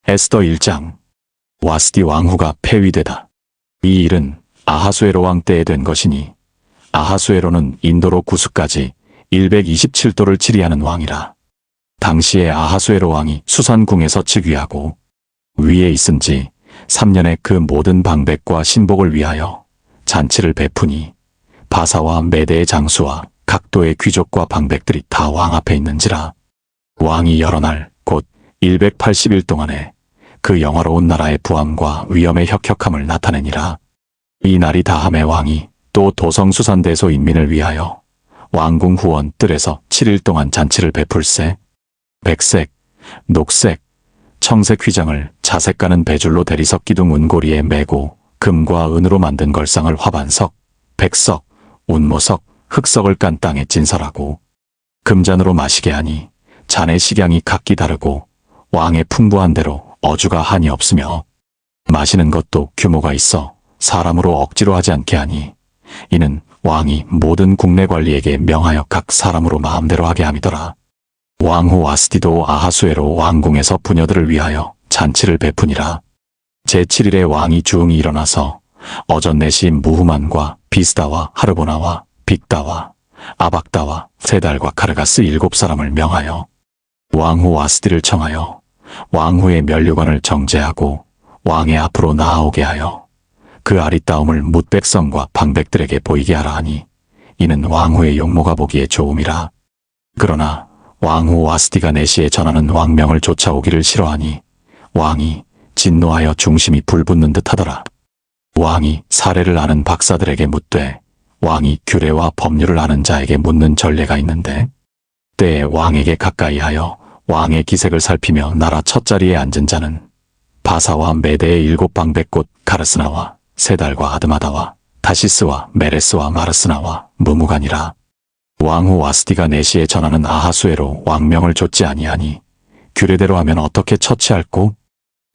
에스더 1장. 와스디 왕후가 폐위되다. 이 일은 아하수에로 왕 때에 된 것이니 아하수에로는 인도로 구스까지 127도를 지리하는 왕이라. 당시에 아하수에로 왕이 수산궁에서 즉위하고 위에 있은 지 3년에 그 모든 방백과 신복을 위하여 잔치를 베푸니 바사와 메대의 장수와 각도의 귀족과 방백들이 다 왕 앞에 있는지라. 왕이 여러 날 곧 180일 동안에 그 영화로운 나라의 부함과 위엄의 혁혁함을 나타내니라. 이 날이 다함에 왕이 또 도성수산대소 인민을 위하여 왕궁 후원 뜰에서 7일 동안 잔치를 베풀세. 백색, 녹색, 청색 휘장을 자색 가는 배줄로 대리석 기둥 은고리에 매고 금과 은으로 만든 걸상을 화반석, 백석, 운모석, 흑석을 깐 땅에 진설하고 금잔으로 마시게 하니 잔의 식양이 각기 다르고 왕의 풍부한 대로 어주가 한이 없으며 마시는 것도 규모가 있어 사람으로 억지로 하지 않게 하니 이는 왕이 모든 국내 관리에게 명하여 각 사람으로 마음대로 하게 함이더라. 왕후 와스디도 아하수에로 왕궁에서 부녀들을 위하여 잔치를 베푸니라. 제7일에 왕이 주응이 일어나서 어전내시 무후만과 비스다와 하르보나와 빅다와 아박다와 세달과 카르가스 7사람을 명하여 왕후 와스디를 청하여 왕후의 면류관을 정제하고 왕의 앞으로 나아오게 하여 그 아리따움을 뭇백성과 방백들에게 보이게 하라 하니 이는 왕후의 용모가 보기에 좋음이라. 그러나 왕후 와스디가 내시에 전하는 왕명을 쫓아오기를 싫어하니 왕이 진노하여 중심이 불붙는 듯 하더라. 왕이 사례를 아는 박사들에게 묻되 왕이 규례와 법률을 아는 자에게 묻는 전례가 있는데 때에 왕에게 가까이 하여 왕의 기색을 살피며 나라 첫자리에 앉은 자는 바사와 메대의 7방백 곧 가르스나와 세달과 아드마다와 다시스와 메레스와 마르스나와 무무간이라. 왕후 와스디가 내시에 전하는 아하수에로 왕명을 좇지 아니하니 규례대로 하면 어떻게 처치할꼬?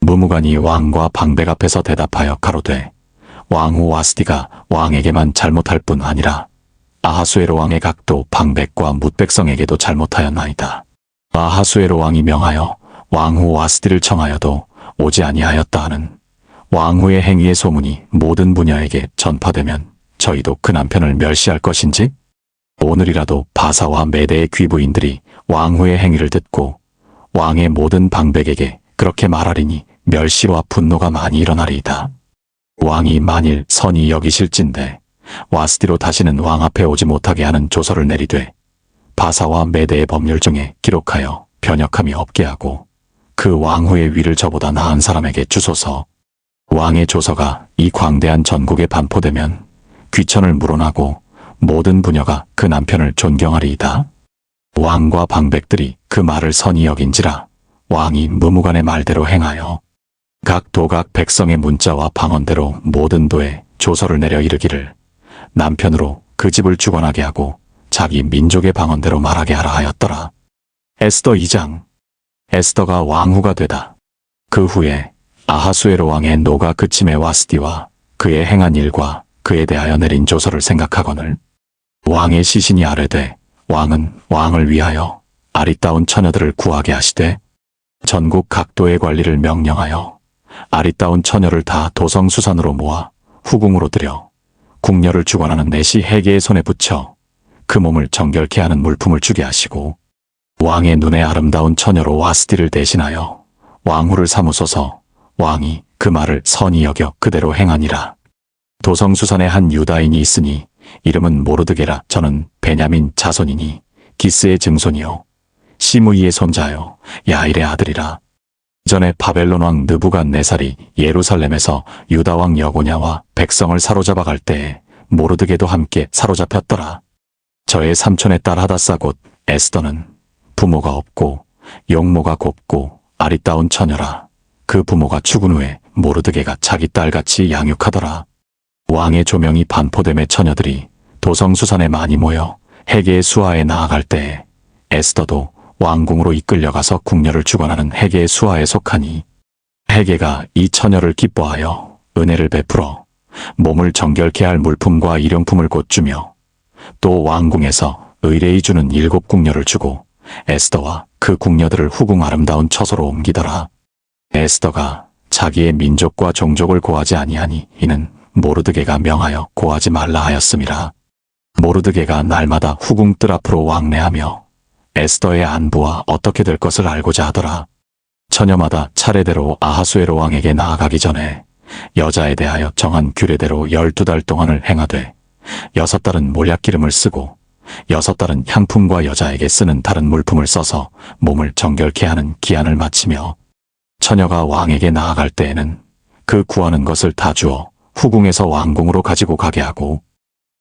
무무간이 왕과 방백 앞에서 대답하여 가로되 왕후 와스디가 왕에게만 잘못할 뿐 아니라 아하수에로 왕의 각도 방백과 뭇백성에게도 잘못하였나이다. 아하수에로 왕이 명하여 왕후 와스디를 청하여도 오지 아니하였다 하는 왕후의 행위의 소문이 모든 부녀에게 전파되면 저희도 그 남편을 멸시할 것인지? 오늘이라도 바사와 메대의 귀부인들이 왕후의 행위를 듣고 왕의 모든 방백에게 그렇게 말하리니 멸시와 분노가 많이 일어나리이다. 왕이 만일 선히 여기실진대 와스디로 다시는 왕 앞에 오지 못하게 하는 조서를 내리되 바사와 메대의 법률 중에 기록하여 변역함이 없게 하고 그 왕후의 위를 저보다 나은 사람에게 주소서. 왕의 조서가 이 광대한 전국에 반포되면 귀천을 물어나고 모든 부녀가 그 남편을 존경하리이다. 왕과 방백들이 그 말을 선히 여긴지라 왕이 무무간의 말대로 행하여 각 도각 백성의 문자와 방언대로 모든 도에 조서를 내려 이르기를 남편으로 그 집을 주관하게 하고 자기 민족의 방언대로 말하게 하라 하였더라. 에스더 2장. 에스더가 왕후가 되다. 그 후에 아하수에로 왕의 노가 그침에 와스디와 그의 행한 일과 그에 대하여 내린 조서를 생각하거늘 왕의 시신이 아뢰되 왕은 왕을 위하여 아리따운 처녀들을 구하게 하시되 전국 각도의 관리를 명령하여 아리따운 처녀를 다 도성수산으로 모아 후궁으로 들여 궁녀를 주관하는 내시 해계의 손에 붙여 그 몸을 정결케 하는 물품을 주게 하시고 왕의 눈에 아름다운 처녀로 와스디를 대신하여 왕후를 삼으소서. 왕이 그 말을 선히 여겨 그대로 행하니라. 도성수산에 한 유다인이 있으니 이름은 모르드게라. 저는 베냐민 자손이니 기스의 증손이요 시므이의 손자요 야일의 아들이라. 전에 바벨론 왕 느부갓네살이 예루살렘에서 유다 왕 여고냐와 백성을 사로잡아 갈 때에 모르드게도 함께 사로잡혔더라. 저의 삼촌의 딸 하다사 곧 에스더는 부모가 없고 용모가 곱고 아리따운 처녀라. 그 부모가 죽은 후에 모르드게가 자기 딸같이 양육하더라. 왕의 조명이 반포됨의 처녀들이 도성수산에 많이 모여 해계의 수하에 나아갈 때에 에스더도 왕궁으로 이끌려가서 궁녀를 주관하는 해계의 수하에 속하니 해계가 이 처녀를 기뻐하여 은혜를 베풀어 몸을 정결케 할 물품과 일용품을 곧 주며 또 왕궁에서 의뢰이 주는 7궁녀를 주고 에스더와 그 궁녀들을 후궁 아름다운 처소로 옮기더라. 에스더가 자기의 민족과 종족을 고하지 아니하니 이는 모르드게가 명하여 고하지 말라 하였음이라. 모르드게가 날마다 후궁 뜰 앞으로 왕래하며 에스더의 안부와 어떻게 될 것을 알고자 하더라. 처녀마다 차례대로 아하수에로 왕에게 나아가기 전에 여자에 대하여 정한 규례대로 12달 동안을 행하되 6달은 몰약기름을 쓰고 6달은 향품과 여자에게 쓰는 다른 물품을 써서 몸을 정결케 하는 기한을 마치며 처녀가 왕에게 나아갈 때에는 그 구하는 것을 다 주어 후궁에서 왕궁으로 가지고 가게 하고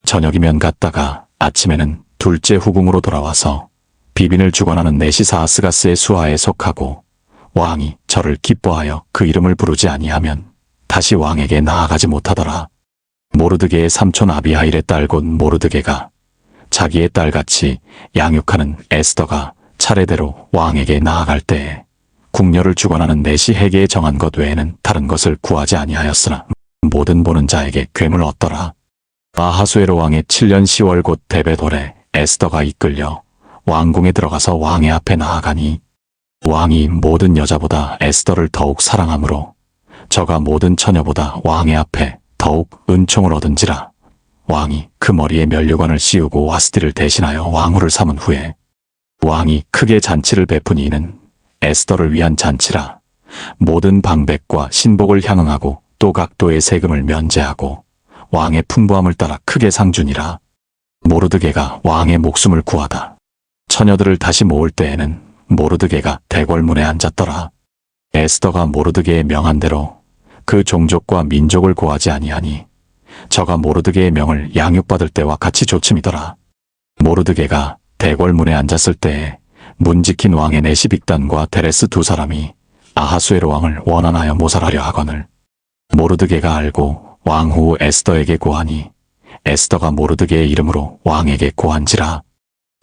저녁이면 갔다가 아침에는 둘째 후궁으로 돌아와서 비빈을 주관하는 네시사아스가스의 수하에 속하고 왕이 저를 기뻐하여 그 이름을 부르지 아니하면 다시 왕에게 나아가지 못하더라. 모르드게의 삼촌 아비하일의 딸 곧 모르드게가 자기의 딸같이 양육하는 에스더가 차례대로 왕에게 나아갈 때에 궁녀를 주관하는 네시 헤게에 정한 것 외에는 다른 것을 구하지 아니하였으나 모든 보는 자에게 괴물 얻더라. 아하수에로 왕의 7년 10월 곧 데베돌에 에스더가 이끌려 왕궁에 들어가서 왕의 앞에 나아가니 왕이 모든 여자보다 에스더를 더욱 사랑하므로 저가 모든 처녀보다 왕의 앞에 더욱 은총을 얻은지라. 왕이 그 머리에 면류관을 씌우고 와스티를 대신하여 왕후를 삼은 후에 왕이 크게 잔치를 베푸니 이는 에스더를 위한 잔치라. 모든 방백과 신복을 향응하고 또 각도의 세금을 면제하고 왕의 풍부함을 따라 크게 상주니라. 모르드게가 왕의 목숨을 구하다 처녀들을 다시 모을 때에는 모르드게가 대궐문에 앉았더라. 에스더가 모르드게의 명한 대로 그 종족과 민족을 고하지 아니하니 저가 모르드게의 명을 양육받을 때와 같이 조침이더라. 모르드게가 대궐문에 앉았을 때에 문 지킨 왕의 네시 빅단과 데레스 두 사람이 아하수에로 왕을 원한하여 모살하려 하거늘 모르드게가 알고 왕후 에스더에게 고하니 에스더가 모르드게의 이름으로 왕에게 고한지라.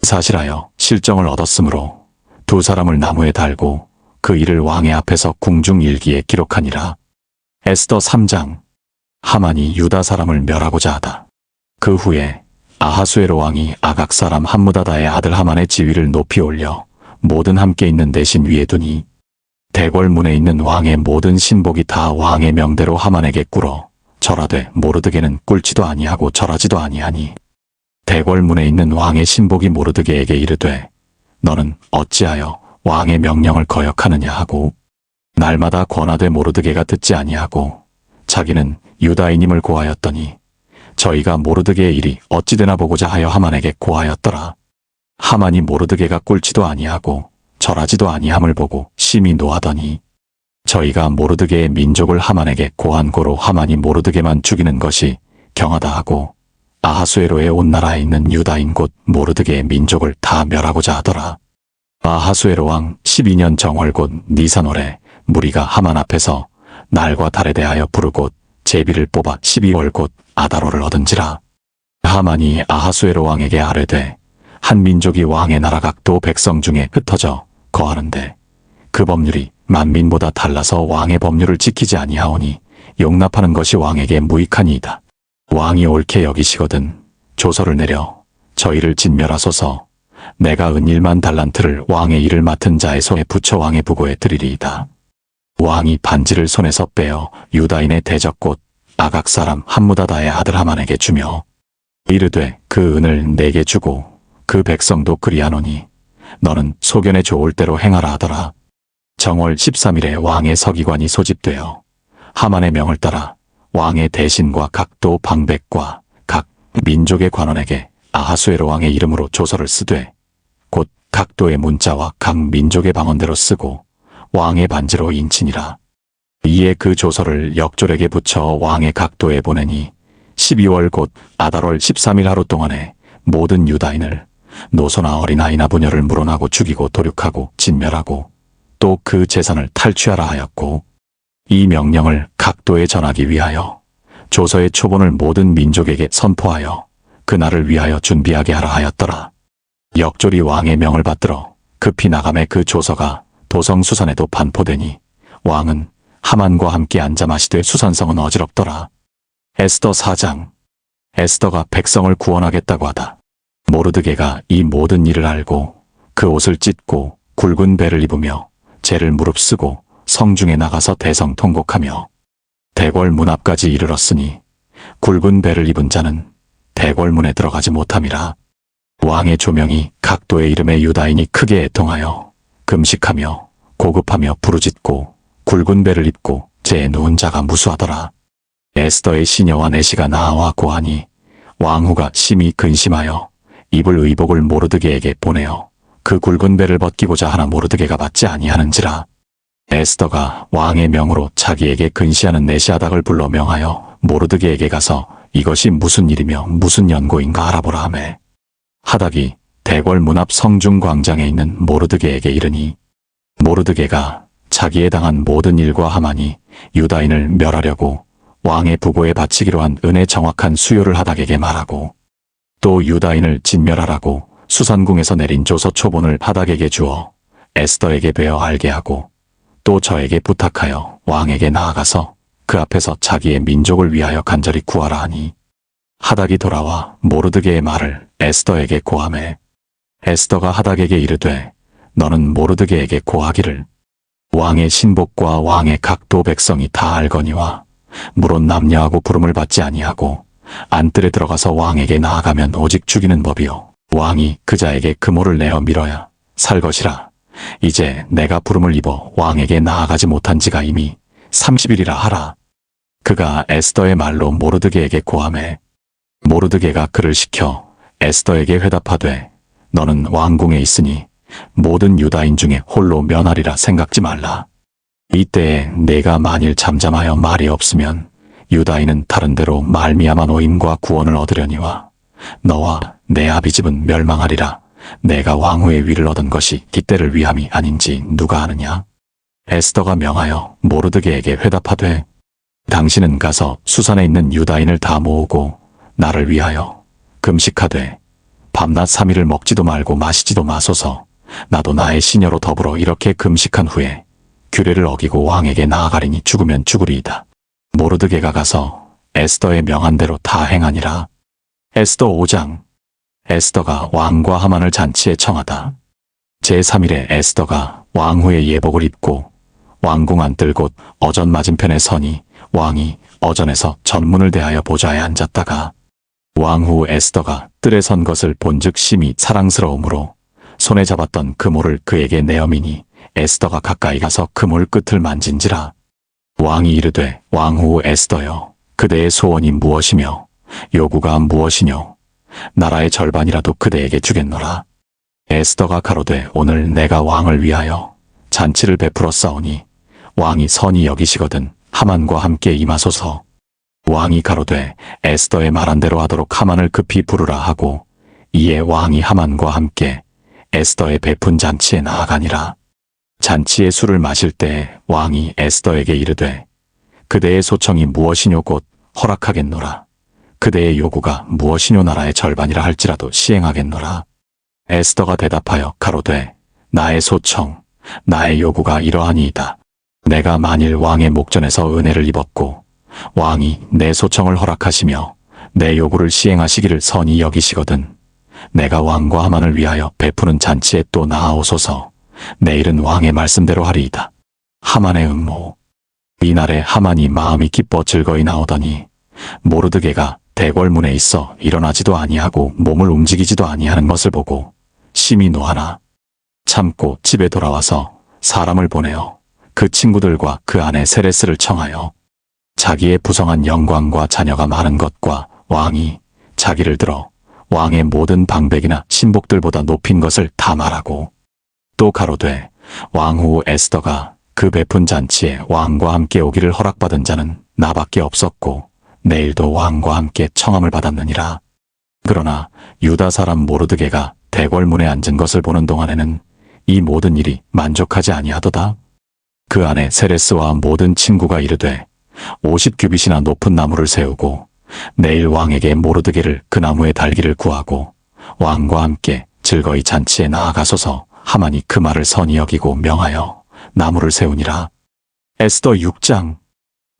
사실하여 실정을 얻었으므로 두 사람을 나무에 달고 그 일을 왕의 앞에서 궁중일기에 기록하니라. 에스더 3장. 하만이 유다 사람을 멸하고자 하다. 그 후에 아하수에로 왕이 아각 사람 함무다다의 아들 하만의 지위를 높이 올려 모든 함께 있는 대신 위에 두니 대궐문에 있는 왕의 모든 신복이 다 왕의 명대로 하만에게 꿇어 절하되 모르드게는 꿇지도 아니하고 절하지도 아니하니 대궐문에 있는 왕의 신복이 모르드게에게 이르되 너는 어찌하여 왕의 명령을 거역하느냐 하고 날마다 권하되 모르드게가 듣지 아니하고 자기는 유다인임을 고하였더니 저희가 모르드게의 일이 어찌 되나 보고자 하여 하만에게 고하였더라. 하만이 모르드게가 꿇지도 아니하고 절하지도 아니함을 보고 심히 노하더니 저희가 모르드게의 민족을 하만에게 고한 고로 하만이 모르드게만 죽이는 것이 경하다 하고 아하수에로의 온 나라에 있는 유다인 곧 모르드게의 민족을 다 멸하고자 하더라. 아하수에로 왕 12년 정월 곧 니산월에 무리가 하만 앞에서 날과 달에 대하여 부르고 제비를 뽑아 12월 곧 아다로를 얻은지라. 하만이 아하수에로 왕에게 아뢰되 한 민족이 왕의 나라 각도 백성 중에 흩어져 거하는데 그 법률이 만민보다 달라서 왕의 법률을 지키지 아니하오니 용납하는 것이 왕에게 무익하니이다. 왕이 옳게 여기시거든 조서를 내려 저희를 진멸하소서. 내가 은일만 달란트를 왕의 일을 맡은 자의 손에 붙여 왕의 부고에 드리리이다. 왕이 반지를 손에서 빼어 유다인의 대적 곧 아각 사람 함무다다의 아들 하만에게 주며 이르되 그 은을 내게 주고 그 백성도 그리하노니 너는 소견에 좋을 대로 행하라 하더라. 정월 13일에 왕의 서기관이 소집되어 하만의 명을 따라 왕의 대신과 각도 방백과 각 민족의 관원에게 아하수에로 왕의 이름으로 조서를 쓰되 곧 각도의 문자와 각 민족의 방언대로 쓰고 왕의 반지로 인치니라. 이에 그 조서를 역졸에게 붙여 왕의 각도에 보내니 12월 곧 아달월 13일 하루 동안에 모든 유다인을 노소나 어린아이나 부녀를 물어나고 죽이고 도륙하고 진멸하고 또 그 재산을 탈취하라 하였고 이 명령을 각도에 전하기 위하여 조서의 초본을 모든 민족에게 선포하여 그날을 위하여 준비하게 하라 하였더라. 역졸이 왕의 명을 받들어 급히 나감에 그 조서가 도성 수산에도 반포되니 왕은 하만과 함께 앉아 마시되 수산성은 어지럽더라. 에스더 4장. 에스더가 백성을 구원하겠다고 하다. 모르드게가 이 모든 일을 알고 그 옷을 찢고 굵은 배를 입으며 재를 무릅쓰고 성중에 나가서 대성통곡하며 대궐 문 앞까지 이르렀으니 굵은 배를 입은 자는 대궐문에 들어가지 못함이라. 왕의 조명이 각도의 이름에 유다인이 크게 애통하여 금식하며 고급하며 부르짖고 굵은 배를 입고 재에 누운 자가 무수하더라. 에스더의 시녀와 내시가 나와 고하니 왕후가 심히 근심하여 입을 의복을 모르드게에게 보내어 그 굵은 배를 벗기고자 하나 모르드게가 받지 아니하는지라. 에스더가 왕의 명으로 자기에게 근시하는 내시하닥을 불러 명하여 모르드게에게 가서 이것이 무슨 일이며 무슨 연고인가 알아보라 하매, 하닥이 대궐 문 앞 성중 광장에 있는 모르드게에게 이르니 모르드게가 자기에 당한 모든 일과 하만이 유다인을 멸하려고 왕의 부고에 바치기로 한 은의 정확한 수요를 하닥에게 말하고 또 유다인을 진멸하라고 수산궁에서 내린 조서 초본을 하닥에게 주어 에스더에게 베어 알게 하고 또 저에게 부탁하여 왕에게 나아가서 그 앞에서 자기의 민족을 위하여 간절히 구하라 하니, 하닥이 돌아와 모르드게의 말을 에스더에게 고하매 에스더가 하닥에게 이르되 너는 모르드게에게 고하기를 왕의 신복과 왕의 각도 백성이 다 알거니와 물론 남녀하고 부름을 받지 아니하고 안뜰에 들어가서 왕에게 나아가면 오직 죽이는 법이요 왕이 그자에게 금호를 내어 밀어야 살 것이라. 이제 내가 부름을 입어 왕에게 나아가지 못한 지가 이미 30일이라 하라. 그가 에스더의 말로 모르드게에게 고하매 모르드게가 그를 시켜 에스더에게 회답하되 너는 왕궁에 있으니 모든 유다인 중에 홀로 면하리라 생각지 말라. 이때에 내가 만일 잠잠하여 말이 없으면 유다인은 다른 데로 말미암아 노임과 구원을 얻으려니와 너와 내 아비집은 멸망하리라. 내가 왕후의 위를 얻은 것이 깃대를 위함이 아닌지 누가 아느냐. 에스더가 명하여 모르드게에게 회답하되 당신은 가서 수산에 있는 유다인을 다 모으고 나를 위하여 금식하되 밤낮 3일을 먹지도 말고 마시지도 마소서. 나도 나의 시녀로 더불어 이렇게 금식한 후에 규례를 어기고 왕에게 나아가리니 죽으면 죽으리이다. 모르드게가 가서 에스더의 명한 대로 다 행하니라. 에스더 5장. 에스더가 왕과 하만을 잔치에 청하다. 제3일에 에스더가 왕후의 예복을 입고 왕궁 안뜰 곧 어전 맞은편에 서니 왕이 어전에서 전문을 대하여 보좌에 앉았다가 왕후 에스더가 뜰에 선 것을 본즉 심히 사랑스러우므로 손에 잡았던 그모를 그에게 내어미니 에스더가 가까이 가서 그몰 끝을 만진지라. 왕이 이르되 왕후 에스더여 그대의 소원이 무엇이며 요구가 무엇이뇨. 나라의 절반이라도 그대에게 주겠노라. 에스더가 가로되 오늘 내가 왕을 위하여 잔치를 베풀어 싸우니 왕이 선히 여기시거든 하만과 함께 임하소서. 왕이 가로되 에스더의 말한 대로 하도록 하만을 급히 부르라 하고 이에 왕이 하만과 함께 에스더의 베푼 잔치에 나아가니라. 잔치의 술을 마실 때 왕이 에스더에게 이르되 그대의 소청이 무엇이뇨 곧 허락하겠노라. 그대의 요구가 무엇이뇨 나라의 절반이라 할지라도 시행하겠노라. 에스더가 대답하여 가로되 나의 소청 나의 요구가 이러하니이다. 내가 만일 왕의 목전에서 은혜를 입었고 왕이 내 소청을 허락하시며 내 요구를 시행하시기를 선히 여기시거든 내가 왕과 하만을 위하여 베푸는 잔치에 또 나아오소서. 내일은 왕의 말씀대로 하리이다. 하만의 음모. 이날에 하만이 마음이 기뻐 즐거이 나오더니 모르드게가 대궐문에 있어 일어나지도 아니하고 몸을 움직이지도 아니하는 것을 보고 심히 노하나 참고 집에 돌아와서 사람을 보내어 그 친구들과 그 아내 세레스를 청하여 자기의 부성한 영광과 자녀가 많은 것과 왕이 자기를 들어 왕의 모든 방백이나 신복들보다 높인 것을 다 말하고 또 가로되 왕후 에스더가 그 베푼 잔치에 왕과 함께 오기를 허락받은 자는 나밖에 없었고 내일도 왕과 함께 청함을 받았느니라. 그러나 유다 사람 모르드게가 대궐문에 앉은 것을 보는 동안에는 이 모든 일이 만족하지 아니하도다. 그 안에 세레스와 모든 친구가 이르되 50규빗이나 높은 나무를 세우고 내일 왕에게 모르드게를 그 나무에 달기를 구하고 왕과 함께 즐거이 잔치에 나아가소서. 하만이 그 말을 선히 여기고 명하여 나무를 세우니라. 에스더 6장.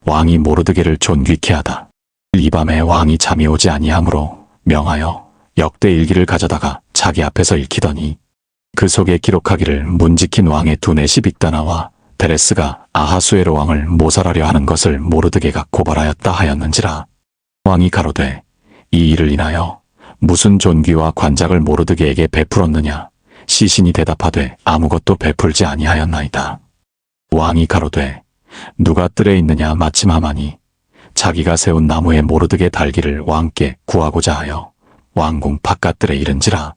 왕이 모르드게를 존귀케 하다. 이 밤에 왕이 잠이 오지 아니하므로 명하여 역대 일기를 가져다가 자기 앞에서 읽히더니 그 속에 기록하기를 문지킨 왕의 두넷이 빅다나와 데레스가 아하수에로 왕을 모살하려 하는 것을 모르드게가 고발하였다 하였는지라. 왕이 가로되 이 일을 인하여 무슨 존귀와 관작을 모르드게에게 베풀었느냐. 시신이 대답하되 아무것도 베풀지 아니하였나이다. 왕이 가로되 누가 뜰에 있느냐. 마침 하만이 자기가 세운 나무에 모르드게 달기를 왕께 구하고자 하여 왕궁 바깥뜰에 이른지라.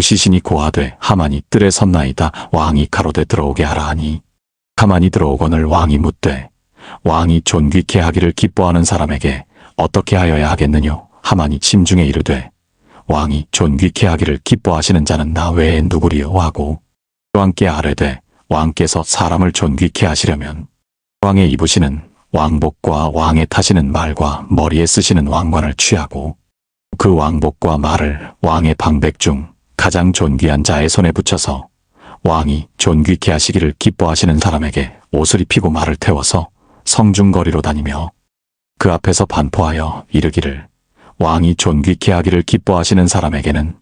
시신이 고하되 하만이 뜰에 섰나이다. 왕이 가로되 들어오게 하라 하니 하만이 들어오거늘 왕이 묻되 왕이 존귀케 하기를 기뻐하는 사람에게 어떻게 하여야 하겠느뇨. 하만이 심중에 이르되 왕이 존귀케 하기를 기뻐하시는 자는 나 외에 누구리요 하고 왕께 아뢰되 왕께서 사람을 존귀케 하시려면 왕의 입으시는 왕복과 왕의 타시는 말과 머리에 쓰시는 왕관을 취하고 그 왕복과 말을 왕의 방백 중 가장 존귀한 자의 손에 붙여서 왕이 존귀케 하시기를 기뻐하시는 사람에게 옷을 입히고 말을 태워서 성중거리로 다니며 그 앞에서 반포하여 이르기를 왕이 존귀케 하기를 기뻐하시는 사람에게는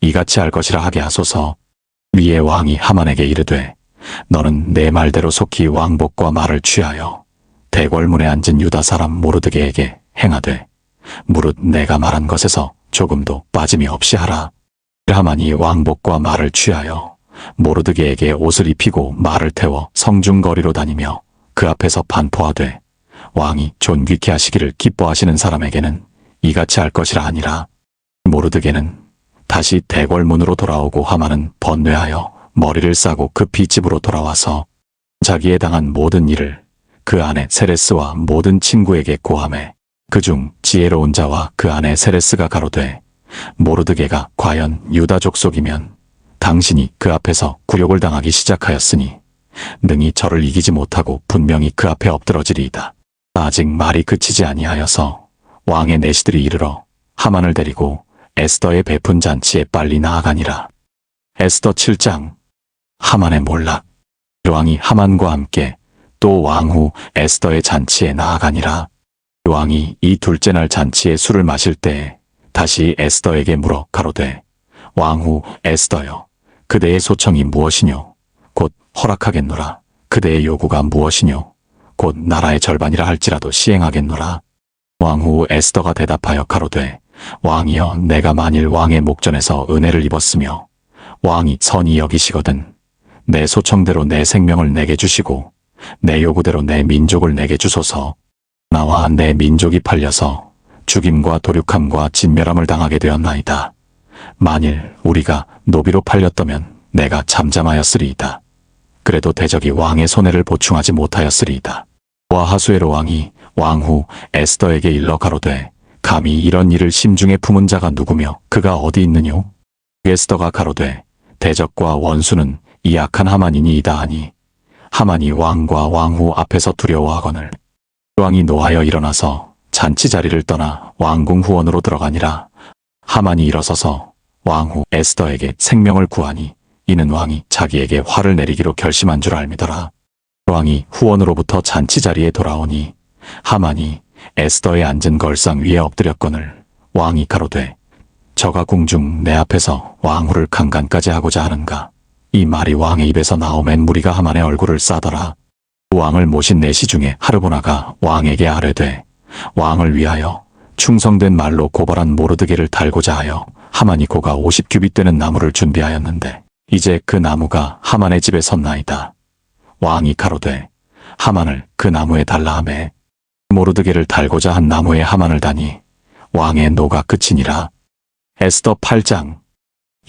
이같이 할 것이라 하게 하소서. 위에 왕이 하만에게 이르되 너는 내 말대로 속히 왕복과 말을 취하여 대궐문에 앉은 유다 사람 모르드게에게 행하되 무릇 내가 말한 것에서 조금도 빠짐이 없이 하라. 하만이 왕복과 말을 취하여 모르드게에게 옷을 입히고 말을 태워 성중거리로 다니며 그 앞에서 반포하되 왕이 존귀케 하시기를 기뻐하시는 사람에게는 이같이 할 것이라 하니라. 모르드게는 다시 대궐문으로 돌아오고 하만은 번뇌하여 머리를 싸고 급히 집으로 돌아와서 자기에 당한 모든 일을 그 아내 세레스와 모든 친구에게 고하매 그중 지혜로운 자와 그 아내 세레스가 가로되 모르드게가 과연 유다 족속이면 당신이 그 앞에서 굴욕을 당하기 시작하였으니 능히 저를 이기지 못하고 분명히 그 앞에 엎드러지리이다. 아직 말이 그치지 아니하여서 왕의 내시들이 이르러 하만을 데리고 에스더의 베푼 잔치에 빨리 나아가니라. 에스더 7장. 하만의 몰락. 왕이 하만과 함께 또 왕후 에스더의 잔치에 나아가니라. 왕이 이 둘째 날 잔치에 술을 마실 때에 다시 에스더에게 물어 가로되 왕후 에스더여 그대의 소청이 무엇이뇨. 곧 허락하겠노라. 그대의 요구가 무엇이뇨. 곧 나라의 절반이라 할지라도 시행하겠노라. 왕후 에스더가 대답하여 가로되 왕이여 내가 만일 왕의 목전에서 은혜를 입었으며 왕이 선히 여기시거든 내 소청대로 내 생명을 내게 주시고 내 요구대로 내 민족을 내게 주소서. 나와 내 민족이 팔려서 죽임과 도륙함과 진멸함을 당하게 되었나이다. 만일 우리가 노비로 팔렸다면 내가 잠잠하였으리이다. 그래도 대적이 왕의 손해를 보충하지 못하였으리이다. 아하수에로 왕이 왕후 에스더에게 일러 가로되 감히 이런 일을 심중에 품은 자가 누구며 그가 어디 있느뇨. 에스더가 가로되 대적과 원수는 이 악한 하만이니이다 하니 하만이 왕과 왕후 앞에서 두려워하거늘 왕이 노하여 일어나서 잔치 자리를 떠나 왕궁 후원으로 들어가니라. 하만이 일어서서 왕후 에스더에게 생명을 구하니 이는 왕이 자기에게 화를 내리기로 결심한 줄 알미더라. 왕이 후원으로부터 잔치 자리에 돌아오니 하만이 에스더의 앉은 걸상 위에 엎드렸거늘 왕이 가로되 저가 궁중 내 앞에서 왕후를 강간까지 하고자 하는가. 이 말이 왕의 입에서 나오면 무리가 하만의 얼굴을 싸더라. 왕을 모신 내시 중에 하르보나가 왕에게 아뢰되 왕을 위하여 충성된 말로 고발한 모르드게를 달고자 하여 하만이 고가 50규빗 되는 나무를 준비하였는데 이제 그 나무가 하만의 집에 섰나이다. 왕이 가로되 하만을 그 나무에 달라 하매 모르드게를 달고자 한 나무에 하만을 다니 왕의 노가 그치니라. 에스더 8장.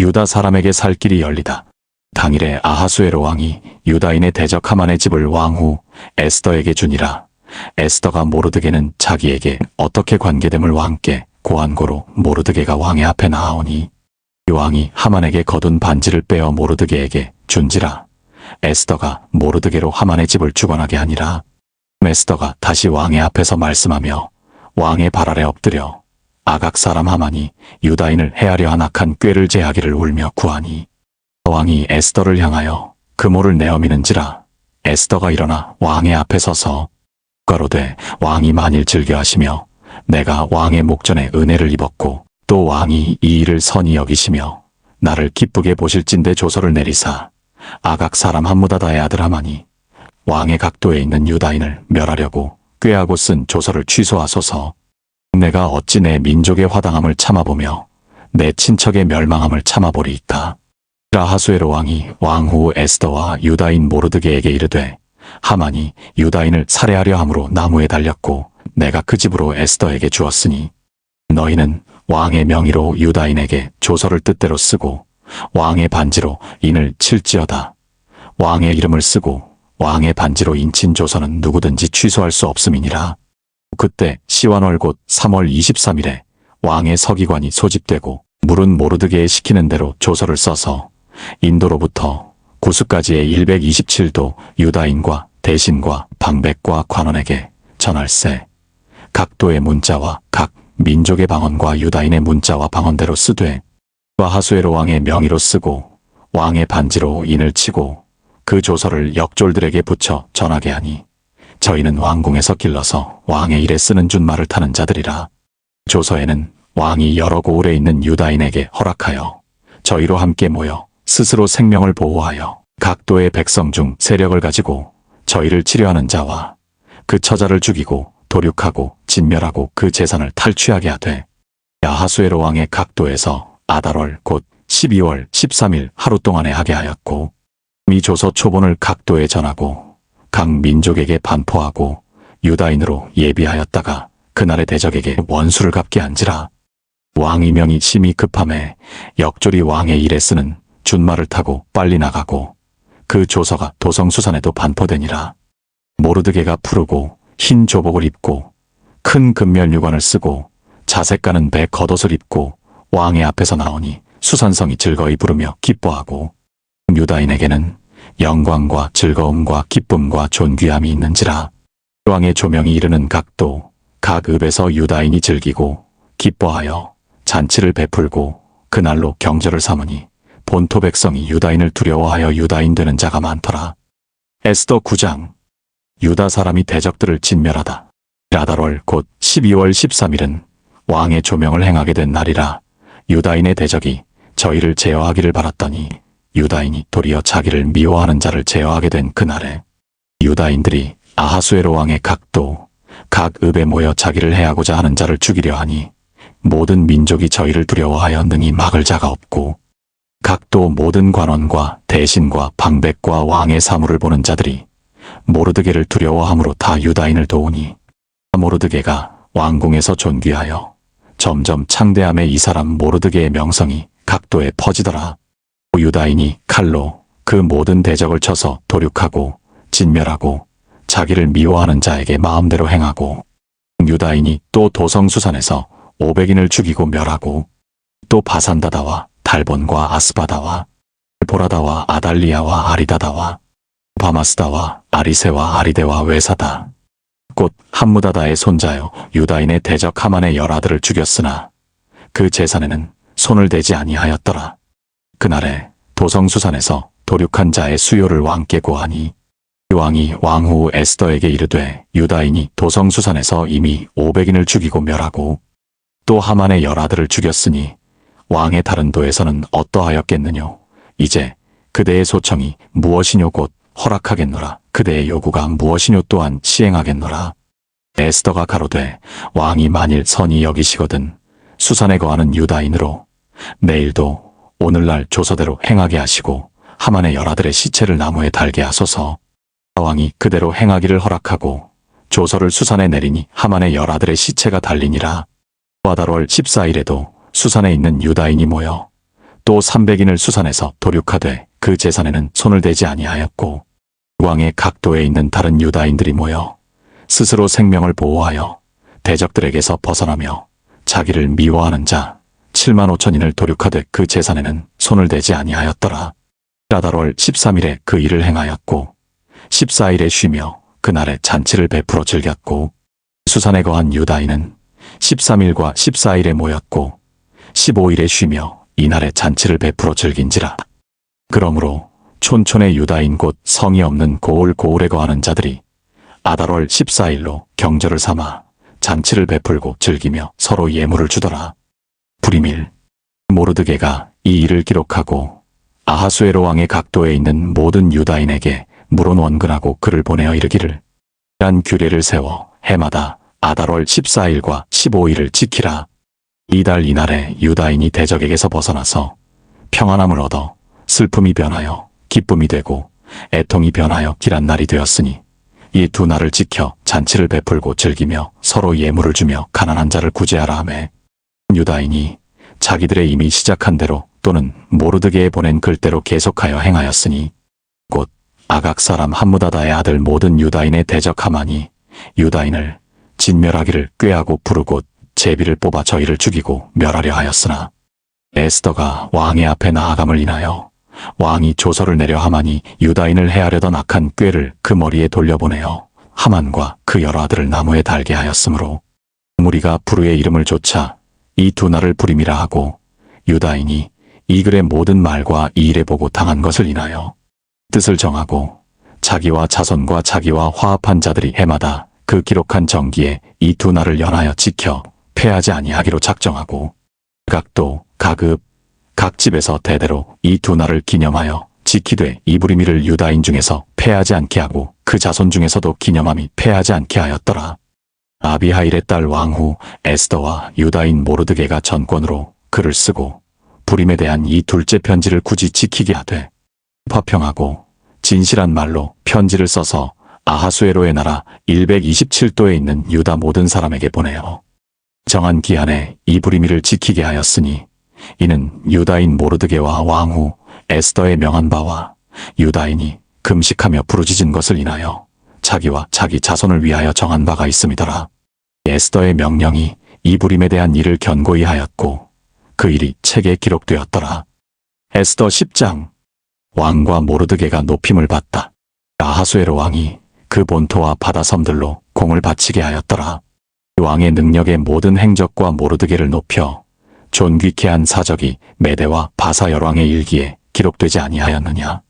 유다 사람에게 살 길이 열리다. 당일에 아하수에로 왕이 유다인의 대적 하만의 집을 왕후 에스더에게 주니라. 에스더가 모르드게는 자기에게 어떻게 관계됨을 왕께 고한고로 모르드게가 왕의 앞에 나아오니 왕이 하만에게 거둔 반지를 빼어 모르드게에게 준지라. 에스더가 모르드게로 하만의 집을 주관하게 하니라. 에스더가 다시 왕의 앞에서 말씀하며 왕의 발 아래 엎드려 아각 사람 하만이 유다인을 해하려 한 악한 꾀를 제하기를 울며 구하니 왕이 에스더를 향하여 금오를 내어미는지라. 에스더가 일어나 왕의 앞에 서서 가로되 왕이 만일 즐겨하시며 내가 왕의 목전에 은혜를 입었고 또 왕이 이 일을 선히 여기시며 나를 기쁘게 보실진대 조서를 내리사 아각 사람 함무다다의 아들 하만이 왕의 각도에 있는 유다인을 멸하려고 꾀하고 쓴 조서를 취소하소서. 내가 어찌 내 민족의 화당함을 참아보며 내 친척의 멸망함을 참아보리이까. 아하수에로 왕이 왕후 에스더와 유다인 모르드게에게 이르되 하만이 유다인을 살해하려 함으로 나무에 달렸고 내가 그 집으로 에스더에게 주었으니 너희는 왕의 명의로 유다인에게 조서를 뜻대로 쓰고 왕의 반지로 인을 칠지어다. 왕의 이름을 쓰고 왕의 반지로 인친 조서는 누구든지 취소할 수 없음이니라. 그때 시완월 곧 3월 23일에 왕의 서기관이 소집되고 물은 모르드게에 시키는 대로 조서를 써서 인도로부터 구스까지의 127도 유다인과 대신과 방백과 관원에게 전할세. 각도의 문자와 각 민족의 방언과 유다인의 문자와 방언대로 쓰되 아하수에로 왕의 명의로 쓰고 왕의 반지로 인을 치고 그 조서를 역졸들에게 붙여 전하게 하니 저희는 왕궁에서 길러서 왕의 일에 쓰는 준말을 타는 자들이라. 조서에는 왕이 여러 고을에 있는 유다인에게 허락하여 저희로 함께 모여 스스로 생명을 보호하여 각도의 백성 중 세력을 가지고 저희를 치려하는 자와 그 처자를 죽이고 도륙하고 진멸하고 그 재산을 탈취하게 하되 아하수에로 왕의 각도에서 아달월 곧 12월 13일 하루 동안에 하게 하였고 이 조서 초본을 각도에 전하고 각 민족에게 반포하고 유다인으로 예비하였다가 그날의 대적에게 원수를 갚게 한지라. 왕의 명이 심히 급함에 역졸이 왕의 일에 쓰는 준말을 타고 빨리 나가고 그 조서가 도성수산에도 반포되니라. 모르드게가 푸르고 흰 조복을 입고 큰 금멸유관을 쓰고 자색 가는 배 겉옷을 입고 왕의 앞에서 나오니 수산성이 즐거이 부르며 기뻐하고 유다인에게는 영광과 즐거움과 기쁨과 존귀함이 있는지라. 왕의 조명이 이르는 각도 각 읍에서 유다인이 즐기고 기뻐하여 잔치를 베풀고 그날로 경절을 삼으니 본토 백성이 유다인을 두려워하여 유다인 되는 자가 많더라. 에스더 9장. 유다 사람이 대적들을 진멸하다. 아달월 곧 12월 13일은 왕의 조명을 행하게 된 날이라. 유다인의 대적이 저희를 제어하기를 바랐더니 유다인이 도리어 자기를 미워하는 자를 제어하게 된 그날에 유다인들이 아하수에로 왕의 각도 각 읍에 모여 자기를 해하고자 하는 자를 죽이려 하니 모든 민족이 저희를 두려워하여 능히 막을 자가 없고 각도 모든 관원과 대신과 방백과 왕의 사물을 보는 자들이 모르드게를 두려워함으로 다 유다인을 도우니 모르드게가 왕궁에서 존귀하여 점점 창대함에 이 사람 모르드게의 명성이 각도에 퍼지더라. 유다인이 칼로 그 모든 대적을 쳐서 도륙하고 진멸하고 자기를 미워하는 자에게 마음대로 행하고 유다인이 또 도성수산에서 500인을 죽이고 멸하고 또 바산다다와 달본과 아스바다와 보라다와 아달리아와 아리다다와 바마스다와 아리세와 아리데와 외사다 곧 함무다다의 손자여 유다인의 대적 하만의 열아들을 죽였으나 그 재산에는 손을 대지 아니하였더라. 그날에 도성수산에서 도륙한 자의 수요를 왕께 고하니 왕이 왕후 에스더에게 이르되 유다인이 도성수산에서 이미 500인을 죽이고 멸하고 또 하만의 열아들을 죽였으니 왕의 다른 도에서는 어떠하였겠느뇨. 이제 그대의 소청이 무엇이뇨 곧 허락하겠노라. 그대의 요구가 무엇이뇨 또한 시행하겠노라. 에스더가 가로되 왕이 만일 선히 여기시거든 수산에 거하는 유다인으로 내일도 오늘날 조서대로 행하게 하시고 하만의 열아들의 시체를 나무에 달게 하소서. 왕이 그대로 행하기를 허락하고 조서를 수산에 내리니 하만의 열아들의 시체가 달리니라. 아달월 14일에도 수산에 있는 유다인이 모여 또 300인을 수산에서 도륙하되 그 재산에는 손을 대지 아니하였고 왕의 각도에 있는 다른 유다인들이 모여 스스로 생명을 보호하여 대적들에게서 벗어나며 자기를 미워하는 자 7만 5천인을 도륙하되 그 재산에는 손을 대지 아니하였더라. 아달월 13일에 그 일을 행하였고 14일에 쉬며 그날에 잔치를 베풀어 즐겼고 수산에 거한 유다인은 13일과 14일에 모였고 15일에 쉬며 이날에 잔치를 베풀어 즐긴지라. 그러므로 촌촌의 유다인 곧 성이 없는 고을에 거하는 자들이 아달월 14일로 경절을 삼아 잔치를 베풀고 즐기며 서로 예물을 주더라. 불임일 모르드게가 이 일을 기록하고 아하수에로 왕의 각도에 있는 모든 유다인에게 물은 원근하고 그를 보내어 이르기를 한 규례를 세워 해마다 아달월 14일과 15일을 지키라. 이달 이날에 유다인이 대적에게서 벗어나서 평안함을 얻어 슬픔이 변하여 기쁨이 되고 애통이 변하여 길한 날이 되었으니 이 두 날을 지켜 잔치를 베풀고 즐기며 서로 예물을 주며 가난한 자를 구제하라 하매 유다인이 자기들의 이미 시작한 대로 또는 모르드게에 보낸 글대로 계속하여 행하였으니 곧 아각 사람 함무다다의 아들 모든 유다인의 대적 하만이 유다인을 진멸하기를 꾀하고 부르고 제비를 뽑아 저희를 죽이고 멸하려 하였으나 에스더가 왕의 앞에 나아감을 인하여 왕이 조서를 내려 하만이 유다인을 해하려던 악한 꾀를 그 머리에 돌려보내어 하만과 그 여러 아들을 나무에 달게 하였으므로 무리가 부르의 이름을 조차 이 두 날을 부림이라 하고 유다인이 이 글의 모든 말과 이 일에 보고 당한 것을 인하여 뜻을 정하고 자기와 자손과 자기와 화합한 자들이 해마다 그 기록한 정기에 이 두 날을 연하여 지켜 패하지 아니하기로 작정하고 각도 가급 각 집에서 대대로 이 두 날을 기념하여 지키되 이 부리미를 유다인 중에서 패하지 않게 하고 그 자손 중에서도 기념함이 패하지 않게 하였더라. 아비하일의 딸 왕후 에스더와 유다인 모르드게가 전권으로 글을 쓰고 부림에 대한 이 둘째 편지를 굳이 지키게 하되 화평하고 진실한 말로 편지를 써서 아하수에로의 나라 127도에 있는 유다 모든 사람에게 보내어 정한 기한에 이 부리미를 지키게 하였으니 이는 유다인 모르드게와 왕후 에스더의 명한 바와 유다인이 금식하며 부르짖은 것을 인하여 자기와 자기 자손을 위하여 정한 바가 있음이더라. 에스더의 명령이 이 부림에 대한 일을 견고히 하였고 그 일이 책에 기록되었더라. 에스더 10장. 왕과 모르드게가 높임을 받다. 아하수에로 왕이 그 본토와 바다섬들로 공을 바치게 하였더라. 왕의 능력의 모든 행적과 모르드게를 높여 존귀케 한 사적이 메대와 바사 열왕의 일기에 기록되지 아니하였느냐.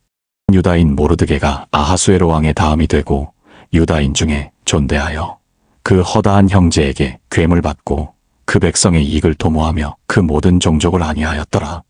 유다인 모르드게가 아하수에로 왕의 다음이 되고 유다인 중에 존대하여 그 허다한 형제에게 괴물 받고 그 백성의 이익을 도모하며 그 모든 종족을 안위하였더라.